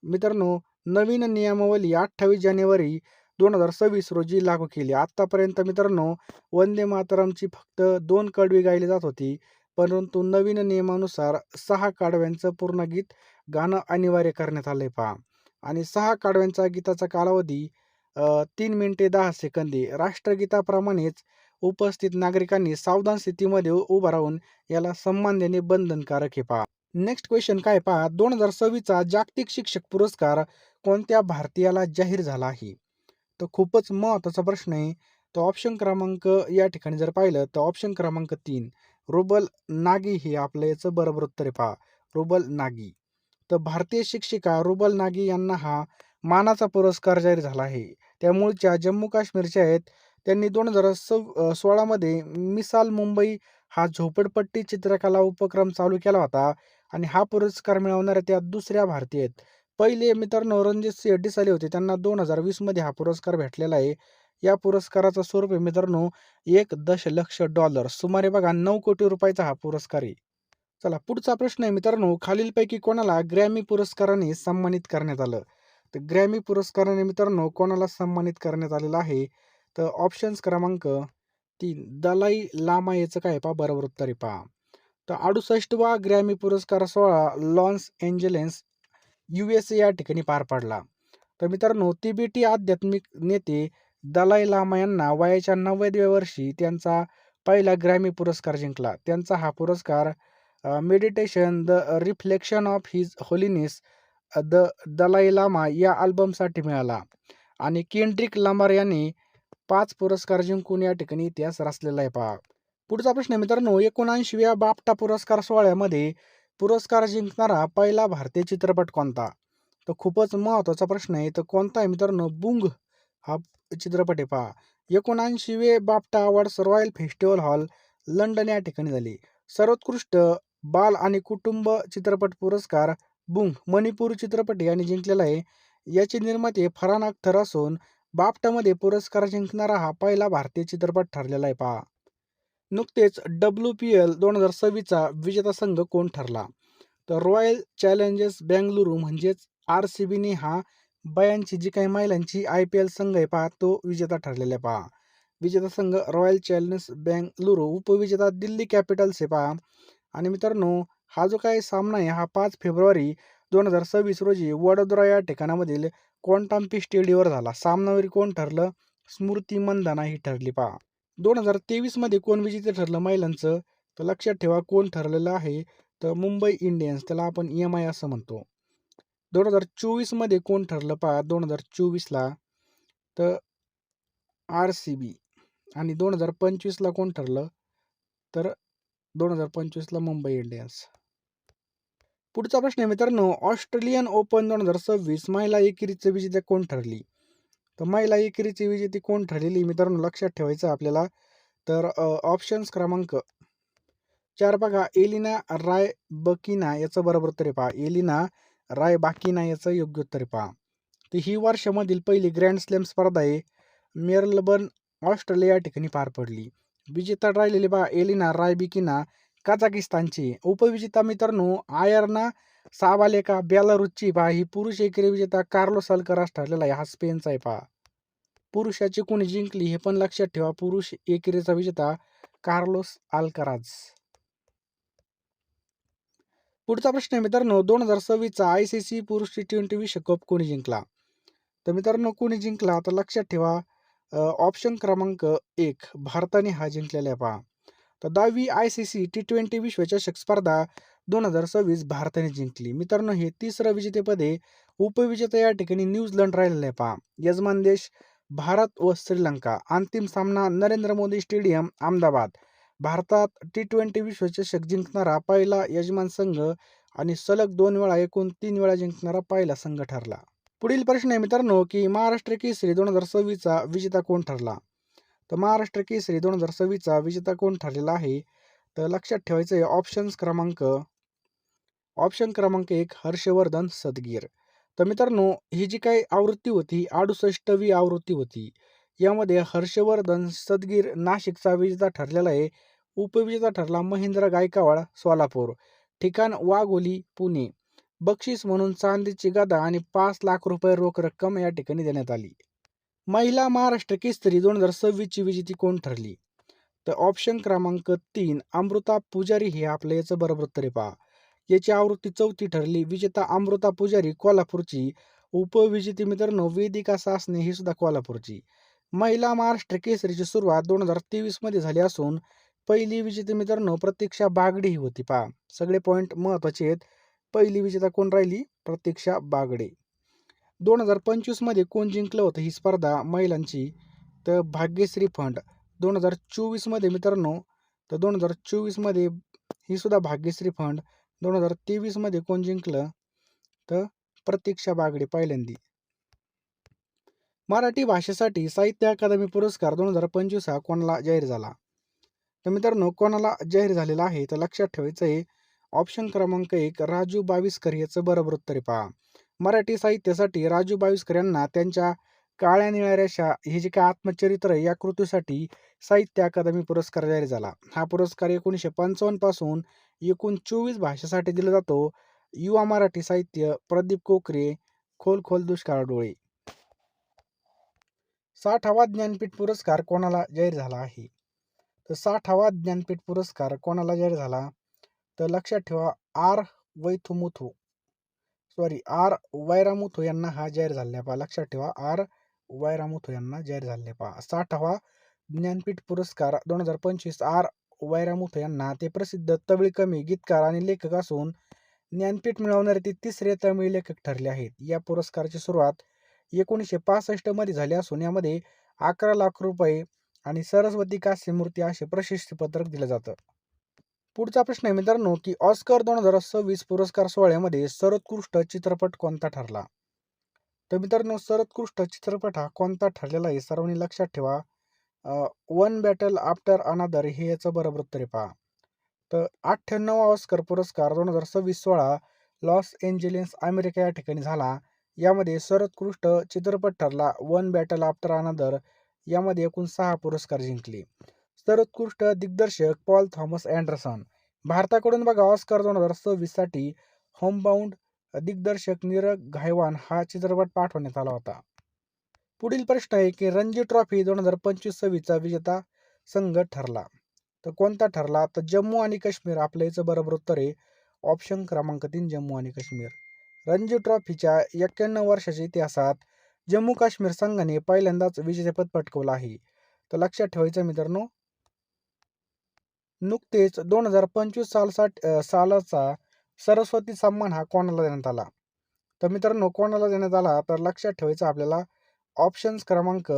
मित्रांनो, नवीन नियमावली 28 जानेवारी 2026 रोजी लागू केली. आत्तापर्यंत मित्रांनो वंदे मातरमची फक्त 2 कडवी गायली जात होती. परंतु नवीन नियमानुसार 6 कडव्यांचं पूर्ण गीत गाणं अनिवार्य करण्यात आलंय पहा. आणि 6 कडव्यांचा गीताचा कालावधी 3 मिनिटे 10 सेकंद आहे. राष्ट्रगीताप्रमाणेच उपस्थित नागरिकांनी सावधान स्थितीमध्ये उभं राहून याला सन्मान देणे बंधनकारक आहे पहा. नेक्स्ट क्वेश्चन काय पहा, 2026चा जागतिक शिक्षक पुरस्कार कोणत्या भारतीयाला जाहीर झाला आहे? तर खूपच महत्त्वाचा प्रश्न आहे. तर ऑप्शन क्रमांक या ठिकाणी जर पाहिलं तर ऑप्शन क्रमांक 3 रुबल नागी हे आपलं याचं बरोबर उत्तर आहे पहा. रुबल नागी. तर भारतीय शिक्षिका रुबल नागी यांना हा मानाचा पुरस्कार जाहीर झाला आहे. त्या मूळच्या जम्मू काश्मीरच्या आहेत. त्यांनी 2016 मध्ये मिसाल मुंबई हा झोपडपट्टी चित्रकला उपक्रम चालू केला होता आणि हा पुरस्कार मिळवणाऱ्या त्या दुसऱ्या भारतीय आहेत. पहिले मित्रांनो रणजित डिसाले होते, त्यांना 2020 मध्ये हा पुरस्कार भेटलेला आहे. या पुरस्काराचं स्वरूप आहे मित्रांनो $1 दशलक्ष, सुमारे बघा 9 कोटी रुपयाचा हा पुरस्कार आहे. चला पुढचा प्रश्न आहे मित्रांनो, खालीलपैकी कोणाला ग्रॅमी पुरस्काराने सन्मानित करण्यात आलं? तर ग्रॅमी पुरस्काराने मित्रांनो कोणाला सन्मानित करण्यात आलेलं आहे? तर ऑप्शन्स क्रमांक 3 दलाई लामा याचं काय पहा बरोबर उत्तर आहे पहा. तर 68वा ग्रॅमी पुरस्कार सोहळा लॉस एंजेलिस USA या ठिकाणी पार पडला. तर मित्रांनो, तिबेटी आध्यात्मिक नेते दलाई लामा यांना वयाच्या 90व्या वर्षी त्यांचा पहिला ग्रॅमी पुरस्कार जिंकला. त्यांचा हा पुरस्कार meditation the reflection of his holiness the Dalai Lama या अल्बमसाठी मिळाला. आणि केंड्रिक लमार यांनी 5 पुरस्कार जिंकून या ठिकाणी इतिहास रचलेला आहे पहा. पुढचा प्रश्न आहे मित्रांनो, 79व्या बाफ्टा पुरस्कार सोहळ्यामध्ये पुरस्कार जिंकणारा पहिला भारतीय चित्रपट कोणता? तर खूपच महत्त्वाचा प्रश्न आहे. तर कोणता आहे मित्रांनो? बुंग हा चित्रपट आहे पहा. 79वे BAFTA awards royal festival hall London या ठिकाणी झाले. सर्वोत्कृष्ट बाल आणि कुटुंब चित्रपट पुरस्कार बुंग मणिपूर चित्रपट याने जिंकलेला आहे. याचे निर्माते फरहान अख्तर असून बाफ्टामध्ये पुरस्कार जिंकणारा हा पहिला भारतीय चित्रपट ठरलेला आहे पहा. नुकतेच WPL 2026चा विजेता संघ कोण ठरला? तर रॉयल चॅलेंजर्स बंगळुरू म्हणजेच RCBने हा 82 जी काही महिलांची IPL संघ आहे पहा तो विजेता ठरलेला आहे पहा. विजेता संघ रॉयल चॅलेंजर्स बंगळुरू, उपविजेता दिल्ली कॅपिटल्स आहे पहा. आणि मित्रांनो, हा जो काही सामना आहे हा 5 फेब्रुवारी 2026 रोजी वडोदरा या ठिकाणामधील कोणतांपी स्टेडियमवर झाला. सामनावीर कोण ठरलं? स्मृती मंधाना ही ठरली पहा. 2023 मध्ये कोण विजेते ठरलं महिलांचं? तर लक्षात ठेवा कोण ठरलेलं आहे? तर मुंबई इंडियन्स, त्याला आपण EMI असं म्हणतो. 2024 मध्ये कोण ठरलं पहा 2024ला, तर RCB. आणि 2025ला कोण ठरलं, तर 2025ला मुंबई इंडियन्स. पुढचा प्रश्न आहे मित्रांनो, ऑस्ट्रेलियन ओपन 2026 महिला एकेरीचे विजेते कोण ठरली? तर महिला एकेरीची विजेती कोण ठरलेली मित्रांनो, लक्षात ठेवायचं आपल्याला. तर ऑप्शन्स क्रमांक 4 बघा, एलिना रायबकिना याचं बरोबर उत्तर आहे पहा. एलिना रायबाकिना याचं योग्य उत्तर आहे पहा. तर ही वर्षामधील पहिली ग्रँड स्लॅम स्पर्धा आहे. मेलबर्न, ऑस्ट्रेलिया या ठिकाणी पार पडली. विजेता राहिलेली पहा एलिना रायबिकिना कझाकिस्तानची. उपविजेता मित्रांनो आयर्ना साबालेका बेलारूसची पहा. ही पुरुष एकेरी विजेता कार्लोस अल्कराज ठरलेला आहे. हा स्पेनचा आहे पहा. पुरुषाची कोणी जिंकली हे पण लक्षात ठेवा. पुरुष एकेरीचा विजेता कार्लोस अल्कराज. पुढचा प्रश्न आहे मित्रांनो, 2026चा ICC पुरुष T20 विश्वकप कोणी जिंकला? तर मित्रांनो कोणी जिंकला, तर लक्षात ठेवा. ऑप्शन क्रमांक 1 भारताने हा जिंकलेला आहे पहा. तर 10वी ICC T20 विश्वचषक स्पर्धा 2026 भारताने जिंकली. मित्रांनो हे तिसरं विजेतेपद आहे. उपविजेता या ठिकाणी न्यूझीलंड राहिलेलं आहे पहा. यजमान देश भारत व श्रीलंका. अंतिम सामना नरेंद्र मोदी स्टेडियम अहमदाबाद. भारतात T20 विश्वचषक जिंकणारा पहिला यजमान संघ आणि सलग 2 वेळा एकूण 3 वेळा जिंकणारा पहिला संघ ठरला. पुढील प्रश्न आहे मित्रांनो, की महाराष्ट्र केसरी 2026चा विजेता कोण ठरला? तर महाराष्ट्र केसरी 2026चा विजेता कोण ठरलेला आहे? तर लक्षात ठेवायचं आहे ऑप्शन क्रमांक 1 हर्षवर्धन सदगीर. तर मित्रांनो ही जी काही आवृत्ती होती 68वी आवृत्ती होती. यामध्ये हर्षवर्धन सदगीर नाशिकचा विजेता ठरलेला आहे. उपविजेता ठरला महेंद्र गायकवाड सोलापूर. ठिकाण वाघोली पुणे. बक्षीस म्हणून चांदीची गदा आणि 5 लाख रुपये रोख रक्कम या ठिकाणी देण्यात आली. महिला महाराष्ट्र केसरी 2026 ची विजेती कोण ठरली? तर ऑप्शन क्रमांक 3 अमृता पुजारी हे आपलं याचं बरोबर उत्तर आहे पहा. याची आवृत्ती 4थी ठरली. विजेता अमृता पुजारी कोल्हापूरची. उपविजेती मित्रांनो वेदिका सासने ही सुद्धा कोल्हापूरची. महिला महाराष्ट्र केसरीची सुरुवात 2023 मध्ये झाली असून पहिली विजेती मित्रांनो प्रतीक्षा बागडे ही होती पहा. सगळे पॉईंट महत्वाचे आहेत. पहिली विजेता कोण राहिली? प्रतीक्षा बागडे. 2025 मध्ये कोण जिंकलं होतं ही स्पर्धा महिलांची? तर भाग्यश्री फंड. 2024 मध्ये मित्रांनो, तर 2024 मध्ये ही सुद्धा भाग्यश्री फंड. 2023 मध्ये कोण जिंकलं? तर प्रतीक्षा बागडे पहिल्यांदी. मराठी भाषेसाठी साहित्य अकादमी पुरस्कार 2025 हा कोणाला जाहीर झाला? तर मित्रांनो कोणाला जाहीर झालेला आहे? तर लक्षात ठेवायचं आहे. ऑप्शन क्रमांक 1 राजू बाविस्कर याचं बरोबर उत्तर आहे पहा. मराठी साहित्यासाठी राजू बाविस्कर यांना त्यांच्या काळ्या निळ्या रेषा हे जे काय आत्मचरित्र या कृतीसाठी साहित्य अकादमी पुरस्कार जाहीर झाला. हा पुरस्कार 1955 पासून एकूण 24 भाषेसाठी दिला जातो. युवा मराठी साहित्य प्रदीप कोकरे, खोल खोल दुष्काळ डोळे. 60वा ज्ञानपीठ पुरस्कार कोणाला जाहीर झाला आहे? तर 60वा ज्ञानपीठ पुरस्कार कोणाला जाहीर झाला? तर लक्षात ठेवा आर वैरामुथू यांना हा जाहीर झालेला पहा. लक्षात ठेवा आर वैरामुथू यांना जाहीर झालेला पहा. 60वा ज्ञानपीठ पुरस्कार 2025 आर वैरामुथू यांना. ते प्रसिद्ध तमिळ कवी, गीतकार आणि लेखक असून ज्ञानपीठ मिळवणारे ते तिसरे तमिळ लेखक ठरले आहेत. या पुरस्काराची सुरुवात 1965 मध्ये झाली असून यामध्ये 11 लाख रुपये आणि सरस्वती कास्यमूर्ती असे प्रशस्तीपत्रक दिलं जातं. पुढचा प्रश्न आहे मित्रांनो, की ऑस्कर 2026 पुरस्कार सोहळ्यामध्ये सर्वोत्कृष्ट चित्रपट कोणता ठरला? तर मित्रांनो सर्वोत्कृष्ट चित्रपट हा कोणता ठरलेला आहे सर्वांनी लक्षात ठेवा. वन बॅटल आफ्टर अनादर हे याचं बरोबर उत्तर आहे पहा. तर 98वा ऑस्कर पुरस्कार 2026 सोहळा लॉस एंजेलिस अमेरिका या ठिकाणी झाला. यामध्ये सर्वोत्कृष्ट चित्रपट ठरला वन बॅटल आफ्टर अनादर. यामध्ये एकूण 6 पुरस्कार जिंकले. सर्वोत्कृष्ट दिग्दर्शक पॉल थॉमस अँडरसन. भारताकडून बघा ऑस्कर 2026 साठी होमबाउंड दिग्दर्शक नीरज घायवान हा चित्रपट पाठवण्यात आला होता. पुढील प्रश्न आहे की रणजी ट्रॉफी 2025-26चा विजेता संघ ठरला. तर कोणता ठरला? तर जम्मू आणि काश्मीर आपलं याचं बरोबर उत्तर आहे. ऑप्शन क्रमांक 3 जम्मू आणि काश्मीर. रणजी ट्रॉफीच्या 91 वर्षाच्या इतिहासात जम्मू काश्मीर संघाने पहिल्यांदाच विजेतेपद पटकावलं आहे. तर लक्षात ठेवायचं मित्रांनो. नुकतेच 2025 सालाचा सरस्वती सन्मान हा कोणाला देण्यात आला? तर मित्रांनो, कोणाला देण्यात आला तर लक्षात ठेवायचं आपल्याला. ऑप्शन्स क्रमांक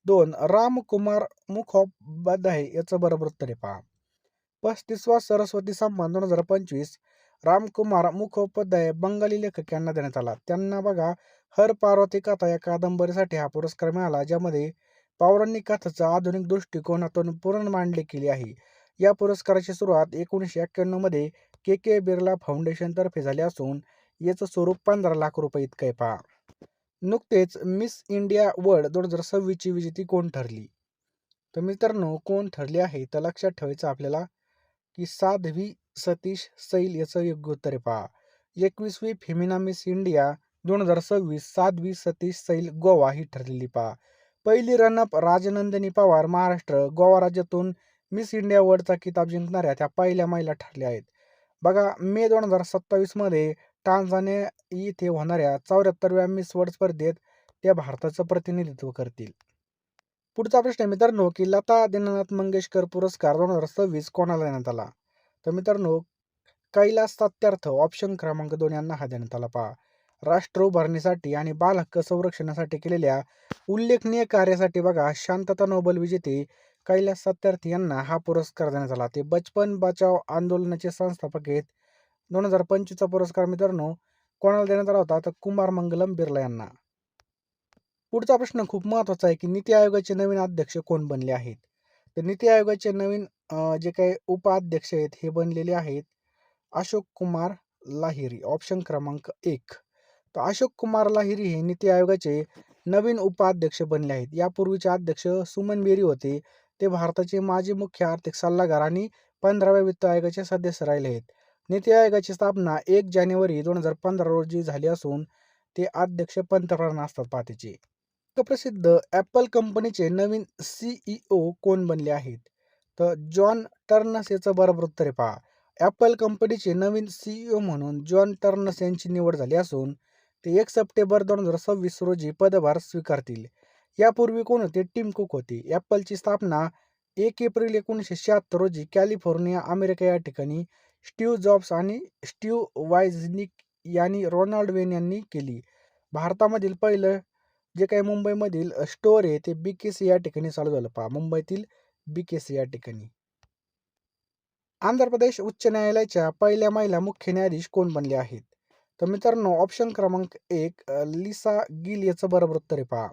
2 रामकुमार मुखोपाध्याय याचं बरोबर उत्तर आहे पहा. 35वा सरस्वती सन्मान 2025 रामकुमार मुखोपाध्याय बंगाली लेखक यांना देण्यात आला. त्यांना बघा हर पार्वती कथा या कादंबरीसाठी हा पुरस्कार मिळाला, ज्यामध्ये पौराणिक कथांचं आधुनिक दृष्टिकोनातून पूर्ण मांडणी केली आहे. या पुरस्काराची सुरुवात 1991 मध्ये के बिर्ला फाउंडेशन तर्फे झाली असून याचं स्वरूप 15 लाख रुपये इतकं आहे पहा. नुकतेच मिस इंडिया वर्ल्ड 2026 ची विजेती कोण ठरली? तर मित्रांनो, कोण ठरली आहे तर लक्षात ठेवायचं आपल्याला की साध्वी सतीश सैल याचं योग्य उत्तर आहे पहा. 21वी फेमिना मिस इंडिया 2026 साध्वी सतीश सैल गोवा ही ठरलेली पहा. पहिली रनअप राजनंदिनी पवार महाराष्ट्र गोवा राज्यातून मिस इंडिया वर्ल्डचा किताब जिंकणाऱ्या त्या पहिल्या महिला ठरल्या आहेत. बघा मे 2027 मध्ये टांझानिया येथे होणाऱ्या 74व्या मिस वर्ल्ड स्पर्धेत त्या भारताचं प्रतिनिधित्व करतील. पुढचा प्रश्न आहे मित्रांनो की लता दीनानाथ मंगेशकर पुरस्कार 2026 कोणाला देण्यात आला? तर मित्रांनो, कैलास सत्यार्थ ऑप्शन क्रमांक 2 यांना हा देण्यात आला पहा. राष्ट्र उभारणीसाठी आणि बालहक्क संरक्षणासाठी केलेल्या उल्लेखनीय कार्यासाठी बघा शांतता नोबेल विजेते कैलास सत्यार्थी यांना हा पुरस्कार देण्यात आला. ते बचपन बचाव आंदोलनाचे संस्थापक आहेत. 2025चा पुरस्कार मित्रांनो कोणाला देण्यात आला होता तर कुमार मंगलम बिर्ला यांना. पुढचा प्रश्न खूप महत्वाचा आहे की नीती आयोगाचे नवीन अध्यक्ष कोण बनले आहेत? तर नीती आयोगाचे नवीन जे काही उपाध्यक्ष आहेत हे बनलेले आहेत अशोक कुमार लाहिरी ऑप्शन क्रमांक 1. तर अशोक कुमार लाहिरी हे नीती आयोगाचे नवीन उपाध्यक्ष बनले आहेत. यापूर्वीचे अध्यक्ष सुमन बेरी होते. ते भारताचे माजी मुख्य आर्थिक सल्लागार आणि 15व्या वित्त आयोगाचे सदस्य राहिले आहेत. नीती आयोगाची स्थापना 1 जानेवारी 2015 रोजी झाली असून ते अध्यक्ष पंतप्रधान असतात पहा त्याचे. प्रसिद्ध ॲपल कंपनीचे नवीन CEO कोण बनले आहेत? तर जॉन टर्नस याचं बरोबर उत्तर आहे पहा. ॲपल कंपनीचे नवीन CEO म्हणून जॉन टर्नस यांची निवड झाली असून ते 1 सप्टेंबर 2026 रोजी पदभार स्वीकारतील. यापूर्वी कोण होते? टिम कुक होते. ॲपलची स्थापना 1 एप्रिल 1976 रोजी कॅलिफोर्निया, अमेरिका या ठिकाणी स्टीव्ह जॉब्स आणि स्टीव्ह वायझनिक यांनी रोनाल्ड वेन यांनी केली. भारतामधील पहिलं जे काही मुंबईमधील स्टोअर आहे ते BKC या ठिकाणी चालू झालं पहा. मुंबईतील BKC या ठिकाणी. आंध्र प्रदेश उच्च न्यायालयाच्या पहिल्या महिला मुख्य न्यायाधीश कोण बनले आहेत? तर मित्रांनो, ऑप्शन क्रमांक 1 लिसा गिल याचं बरोबर उत्तर आहे पहा.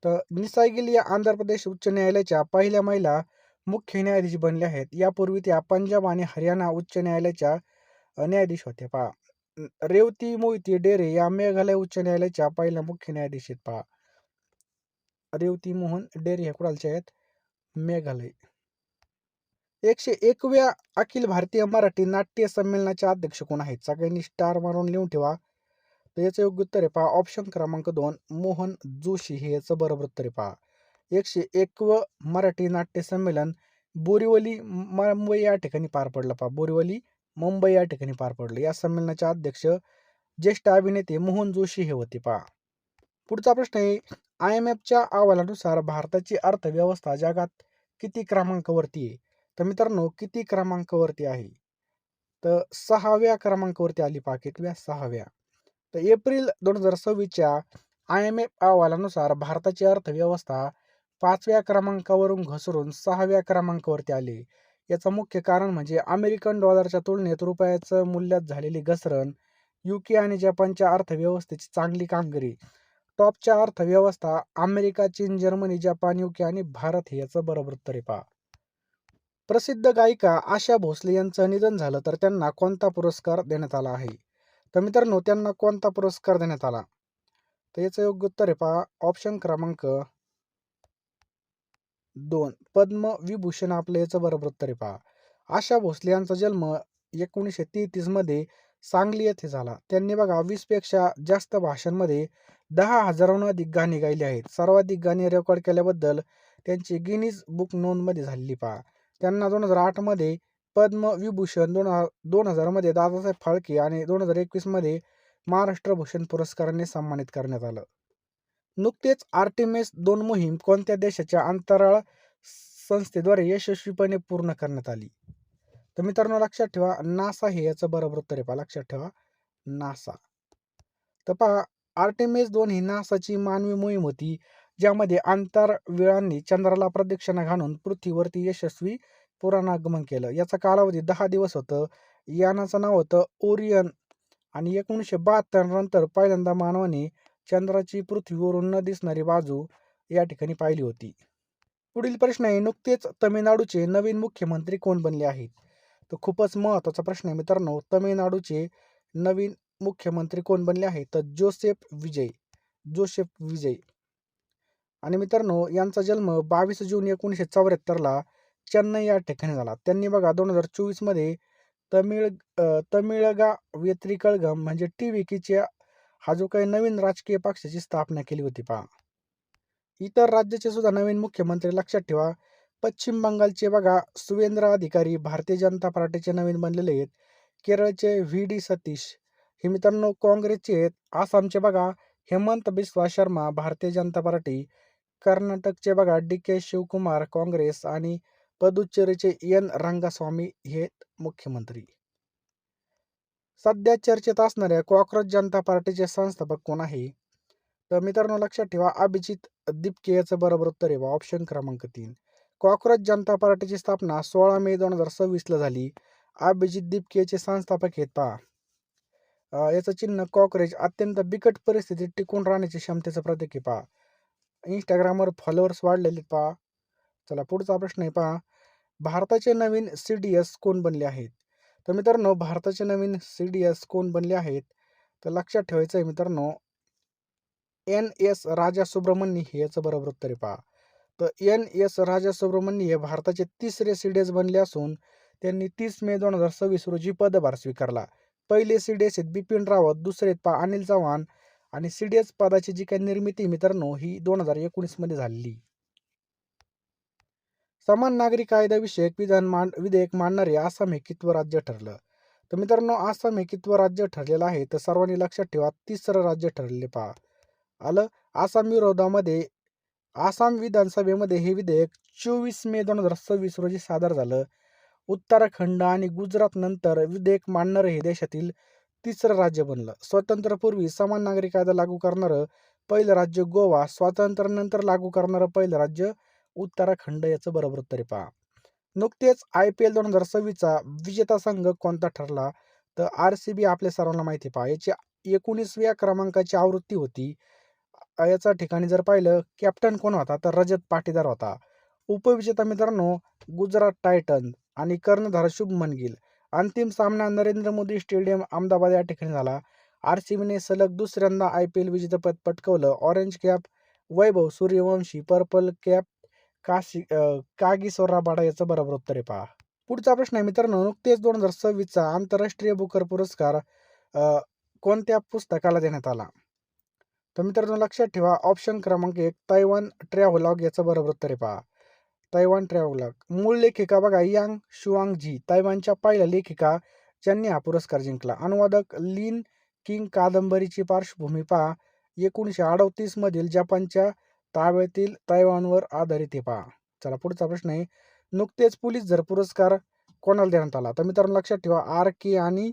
तर लिसा गिल या आंध्र प्रदेश उच्च न्यायालयाच्या पहिल्या महिला मुख्य न्यायाधीश बनल्या आहेत. यापूर्वी त्या पंजाब आणि हरियाणा उच्च न्यायालयाच्या न्यायाधीश होत्या पहा. रेवती मोहिती डेरे या मेघालय उच्च न्यायालयाच्या पहिल्या मुख्य न्यायाधीश आहेत पहा. रेवती मोहन डेरे ह्या कुणालच्या आहेत? मेघालय. 101व्या अखिल भारतीय मराठी नाट्य संमेलनाचे अध्यक्ष कोण आहेत? सगळ्यांनी स्टार मारून लिहून ठेवा. तर याचं योग्य उत्तर आहे पहा ऑप्शन क्रमांक 2 मोहन जोशी हे याचं बरोबर उत्तर आहे पहा. 101व मराठी नाट्य संमेलन बोरिवली मुंबई या ठिकाणी पार पडलं पहा. बोरिवली मुंबई या ठिकाणी पार पडलं. या संमेलनाचे अध्यक्ष ज्येष्ठ अभिनेते मोहन जोशी हे होते पहा. पुढचा प्रश्न आहे IMFच्या अहवालानुसार भारताची अर्थव्यवस्था जगात किती क्रमांकावरती आहे? तर मित्रांनो, किती क्रमांकावरती आहे? तर 6व्या क्रमांकावरती आली पहा. कितव्या? 6व्या. तर एप्रिल 2026च्या IMF अहवालानुसार भारताची अर्थव्यवस्था 5व्या क्रमांकावरून घसरून 6व्या क्रमांकावरती आली. याचं मुख्य कारण म्हणजे अमेरिकन डॉलरच्या तुलनेत रुपयाचं मूल्यात झालेली घसरण, UK आणि जपानच्या अर्थव्यवस्थेची चांगली कामगिरी. टॉपच्या अर्थव्यवस्था अमेरिका, चीन, जर्मनी, जपान, UK आणि भारत हे याचं बरोबर उत्तर आहे पहा. प्रसिद्ध गायिका आशा भोसले यांचं निधन झालं तर त्यांना कोणता पुरस्कार देण्यात आला आहे? तर मित्रांनो, त्यांना कोणता पुरस्कार देण्यात आला? तर याचं योग्य उत्तर आहे पहा ऑप्शन क्रमांक 2 पद्मविभूषण आपलं याचं बरोबर उत्तर आहे पहा. आशा भोसले यांचा जन्म 1933 मध्ये सांगली येथे झाला. त्यांनी बघा 20 पेक्षा जास्त भाषांमध्ये 10,000हून अधिक गाणी गायली आहेत. सर्वाधिक गाणी रेकॉर्ड केल्याबद्दल त्यांची गिनीज बुक नोंदमध्ये झालेली पहा. त्यांना 2008 मध्ये पद्मविभूषण, 2000 मध्ये दादासाहेब फाळके आणि 2021 मध्ये महाराष्ट्र भूषण पुरस्काराने सन्मानित करण्यात आलं. नुकतेच आर्टेमिस 2 मोहीम कोणत्या देशाच्या अंतराळ संस्थेद्वारे यशस्वीपणे पूर्ण करण्यात आली? तर मित्रांनो लक्षात ठेवा, नासा हे याचं बरोबर उत्तर आहे पहा. लक्षात ठेवा, नासा. तर पहा, आर्टेमिस 2 ही नासाची मानवी मोहीम होती, ज्यामध्ये अंतराळवीरांनी चंद्राला प्रदक्षिणा घालून पृथ्वीवरती यशस्वी पुनरागमन केलं. याचा कालावधी 10 दिवस होतं. यानाचं नाव होतं ओरियन आणि 1972 नंतर पहिल्यांदा मानवाने चंद्राची पृथ्वीवरून न दिसणारी बाजू या ठिकाणी पाहिली होती. पुढील प्रश्न आहे, नुकतेच तामिळनाडूचे नवीन मुख्यमंत्री कोण बनले आहेत? तर खूपच महत्त्वाचा प्रश्न आहे मित्रांनो. तामिळनाडूचे नवीन मुख्यमंत्री कोण बनले आहेत? तर जोसेफ विजय. आणि मित्रांनो यांचा जन्म 22 जून 1974ला चेन्नई या ठिकाणी झाला. त्यांनी बघा 2024 मध्ये तमिळगा व्यतिरिकळगम म्हणजे TVKच्या हा जो काही नवीन राजकीय पक्षाची स्थापना केली होती पहा. इतर राज्याचे सुद्धा नवीन मुख्यमंत्री लक्षात ठेवा. पश्चिम बंगालचे बघा सुवेंद्र अधिकारी भारतीय जनता पार्टीचे नवीन बनलेले आहेत. केरळचे VD सतीश हे मित्रांनो काँग्रेसचे आहेत. आसामचे बघा हेमंत बिस्वा शर्मा भारतीय जनता पार्टी. कर्नाटकचे बघा DK शिवकुमार काँग्रेस आणि पुदुच्चेरीचे N रंगास्वामी हे मुख्यमंत्री. सध्या चर्चेत असणाऱ्या कॉकरोच जनता पार्टीचे संस्थापक कोण आहे? तर मित्रांनो लक्षात ठेवा, अभिजित दिपके याचं बरोबर उत्तर आहे ऑप्शन क्रमांक 3. कॉकरोच जनता पार्टीची स्थापना 16 मे 2026 झाली. अभिजित दिपकेचे संस्थापक आहेत पहा. याचं चिन्ह कॉकरेज अत्यंत बिकट परिस्थितीत टिकून राहण्याची क्षमतेचं प्रतीक आहे पहा. इंस्टाग्रामवर फॉलोअर्स वाढलेले पहा. चला पुढचा प्रश्न आहे पहा, भारताचे नवीन CDS कोण बनले आहेत? तर मित्रांनो भारताचे नवीन CDS कोण बनले आहेत? तर लक्षात ठेवायचं आहे मित्रांनो, NS राजा सुब्रमण्य हे याचं बरोबर उत्तर आहे पहा. तर NS राजा सुब्रमण्य हे भारताचे 3रे CDS बनले असून त्यांनी 30 मे 2026 रोजी पदभार स्वीकारला. पहिले CDS आहेत बिपिन रावत, दुसरे आहेत पहा अनिल चव्हाण आणि CDS पदाची जी काही निर्मिती मित्रांनो ही 2019 मध्ये झालेली. समान नागरी कायद्याविषयक विधेयक मांडणारे आसाम हे कितवं राज्य ठरलं? तर मित्रांनो आसाम हे कितवं राज्य ठरलेलं आहे? तर सर्वांनी लक्षात ठेवा 3रं राज्य ठरलेले पहा. आलं. आसाम विधानसभेमध्ये हे विधेयक 24 मे 2026 रोजी सादर झालं. उत्तराखंड आणि गुजरात नंतर विधेयक मांडणारं हे देशातील 3रं राज्य बनलं. स्वातंत्र्यापूर्वी समान नागरी कायदा लागू करणारं पहिलं राज्य गोवा, स्वातंत्र्यानंतर लागू करणारं पहिलं राज्य उत्तराखंड याचं बरोबर उत्तर आहे पहा. नुकतेच IPL 2026चा विजेता संघ कोणता ठरला? तर RCB आपल्या सर्वांना माहिती पहा. याची 19व्या क्रमांकाची आवृत्ती होती. याच्या ठिकाणी जर पाहिलं कॅप्टन कोण होता तर रजत पाटीदार होता. उपविजेता मित्रांनो गुजरात टायटन आणि कर्णधार शुभमन गिल. अंतिम सामना नरेंद्र मोदी स्टेडियम अहमदाबाद या ठिकाणी झाला. RCBने सलग दुसऱ्यांदा IPL विजेतेपद पटकवलं. Orange cap Vaibhav Suryavanshi, purple cap Kagiso Rabada याचं बरोबर उत्तर आहे पहा. पुढचा प्रश्न आहे मित्रांनो, नुकतेच 2026चा आंतरराष्ट्रीय बुकर पुरस्कार कोणत्या पुस्तकाला देण्यात आला? तर मित्रांनो लक्षात ठेवा ऑप्शन क्रमांक 1 तैवान ट्रॅव्हलॉग याचं बरोबर उत्तर आहे पहा. Taiwan travelogue. मूळ लेखिका बघा यांग शुआंगजी, तैवानच्या पहिल्या लेखिका ज्यांनी हा पुरस्कार जिंकला. अनुवादक लिन किंग. कादंबरीची पार्श्वभूमी पहा 1938 मधील जपानच्या ताब्यातील तैवानवर आधारित आहे पहा. चला पुढचा प्रश्न आहे, नुकतेच पुलित्झर पुरस्कार कोणाला देण्यात आला? तर मित्रांनो लक्षात ठेवा RK आणि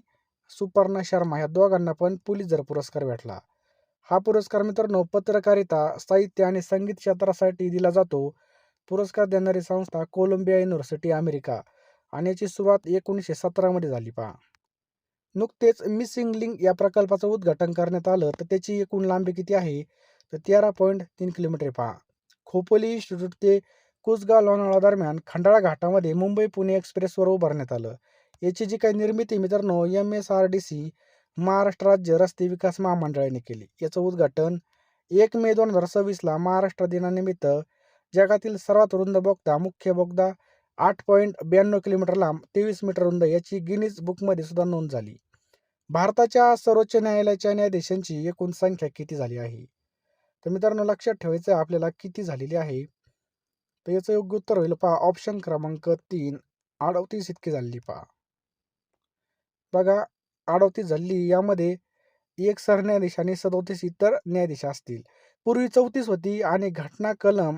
सुपर्णा शर्मा या दोघांना पण पुलित्झर पुरस्कार भेटला. हा पुरस्कार मित्रांनो पत्रकारिता, साहित्य आणि संगीत क्षेत्रासाठी दिला जातो. पुरस्कार देणारी संस्था कोलंबिया युनिव्हर्सिटी अमेरिका आणि याची सुरुवात 1917 मध्ये झाली पहा. नुकतेच मिसिंग लिंक या प्रकल्पाचं उद्घाटन करण्यात आलं, तर त्याची एकूण लांबी किती आहे? तर 13.3 किलोमीटर पहा. खोपोली इन्स्टिट्यूट ते कुसगाव लोणावळा दरम्यान खंडाळा घाटामध्ये मुंबई पुणे एक्सप्रेसवर उभारण्यात आलं. याची जी काही निर्मिती मित्रांनो MSRDC महाराष्ट्र राज्य रस्ते विकास महामंडळाने केली. याचं उद्घाटन 1 मे 2026ला महाराष्ट्र दिनानिमित्त जगातील सर्वात रुंद बोगदा, मुख्य बोगदा 8.92 किलोमीटर लांब, 23 मीटर रुंद याची गिनीज बुकमध्ये सुद्धा नोंद झाली. भारताच्या सर्वोच्च न्यायालयाच्या न्यायाधीशांची एकूण संख्या किती झाली आहे? तर मित्रांनो लक्षात ठेवायचं आपल्याला किती झालेली आहे. तर याचं योग्य उत्तर होईल पहा ऑप्शन क्रमांक 3 38 इतकी झालेली पहा. बघा 38 झाली. यामध्ये एक सरन्यायाधीश आणि 37 इतर न्यायाधीश असतील. पूर्वी 34 होती आणि घटना कलम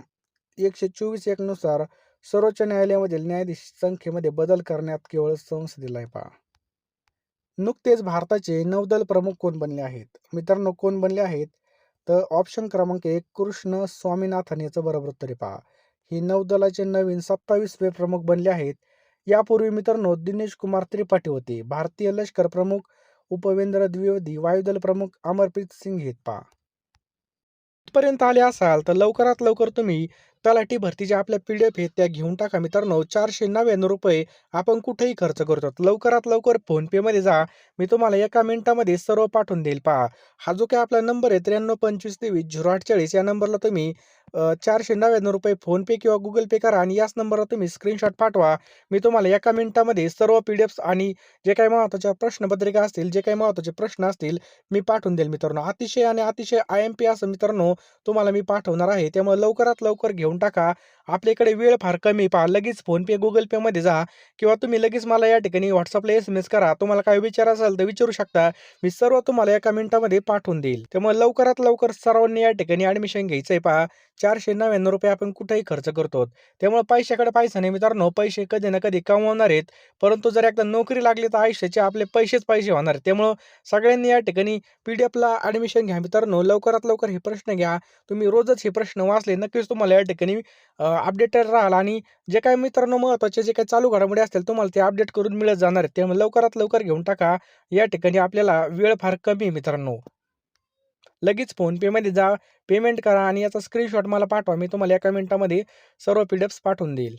124(1) नुसार सर्वोच्च न्यायालयामधील न्यायाधीश संख्येमध्ये बदल करण्यात केवळ संसदेला आहे पहा. नुकतेच भारताचे नौदल प्रमुख कोण बनले आहेत? मित्रांनो, कोण बनले आहेत? तर ऑप्शन क्रमांक 1 कृष्ण स्वामीनाथन याचं बरोबर उत्तर आहे पहा. हे नौदलाचे नवीन 27वे प्रमुख बनले आहेत. यापूर्वी मित्रांनो दिनेश कुमार त्रिपाठी होते. भारतीय लष्कर प्रमुख उपवेंद्र द्विवेदी, वायुदल प्रमुख अमरप्रीत सिंग आहेत पहा. इथपर्यंत आले असाल तर लवकरात लवकर तुम्ही तलाठी भरतीच्या आपल्या PDF आहेत त्या घेऊन टाका मित्रांनो. ₹499 आपण कुठेही खर्च करतो. लवकरात लवकर फोनपेमध्ये जा. मी तुम्हाला एका मिनिटामध्ये सर्व पाठवून देईल पहा. हा जो काही आपला नंबर आहे 9325230840 या नंबरला तुम्ही ₹499 फोनपे किंवा Google Pe करा आणि याच नंबरला तुम्ही स्क्रीनशॉट पाठवा. मी तुम्हाला एका मिनिटामध्ये सर्व PDFs आणि जे काही महत्त्वाच्या प्रश्नपत्रिका असतील, जे काही महत्त्वाचे प्रश्न असतील मी पाठवून देईल मित्रांनो. अतिशय आणि अतिशय IMP असं मित्रांनो तुम्हाला मी पाठवणार आहे. त्यामुळे लवकरात लवकर घेऊन टाका. आपल्याकडे वेळ फार कमी पहा. लगेच फोनपे, Google Peमध्ये जा किंवा तुम्ही लगेच मला या ठिकाणी WhatsAppला SMS करा. तुम्हाला काही विचार असेल तर विचारू शकता. मी सर्व तुम्हाला एका मिनिटामध्ये पाठवून देईल. त्यामुळे लवकरात लवकर सर्वांनी या ठिकाणी ॲडमिशन घ्यायचं आहे पहा. ₹499 आपण कुठेही खर्च करतो. त्यामुळे पैशाकडे पैसा नाही मित्रांनो. पैसे कधी ना कधी कमवणार आहेत. परंतु जर एकदा नोकरी लागली तर आयुष्याचे आपले पैसेच पैसे होणार आहेत. त्यामुळं सगळ्यांनी या ठिकाणी PDFला ॲडमिशन घ्या मित्रांनो. लवकरात लवकर हे प्रश्न घ्या. तुम्ही रोजच हे प्रश्न वाचले नक्कीच तुम्हाला या ठिकाणी अपडेटेड राहाल आणि जे काही मित्रांनो महत्त्वाचे जे काही चालू घडामोडी असतील तुम्हाला ते अपडेट करून मिळत जाणार आहेत. त्यामुळे लवकरात लवकर घेऊन टाका. या ठिकाणी आपल्याला वेळ फार कमी आहे मित्रांनो. लगेच फोनपेमध्ये जा, पेमेंट करा आणि याचा स्क्रीनशॉट मला पाठवा. मी तुम्हाला एका मिनिटामध्ये सर्व PDFs पाठवून देईल.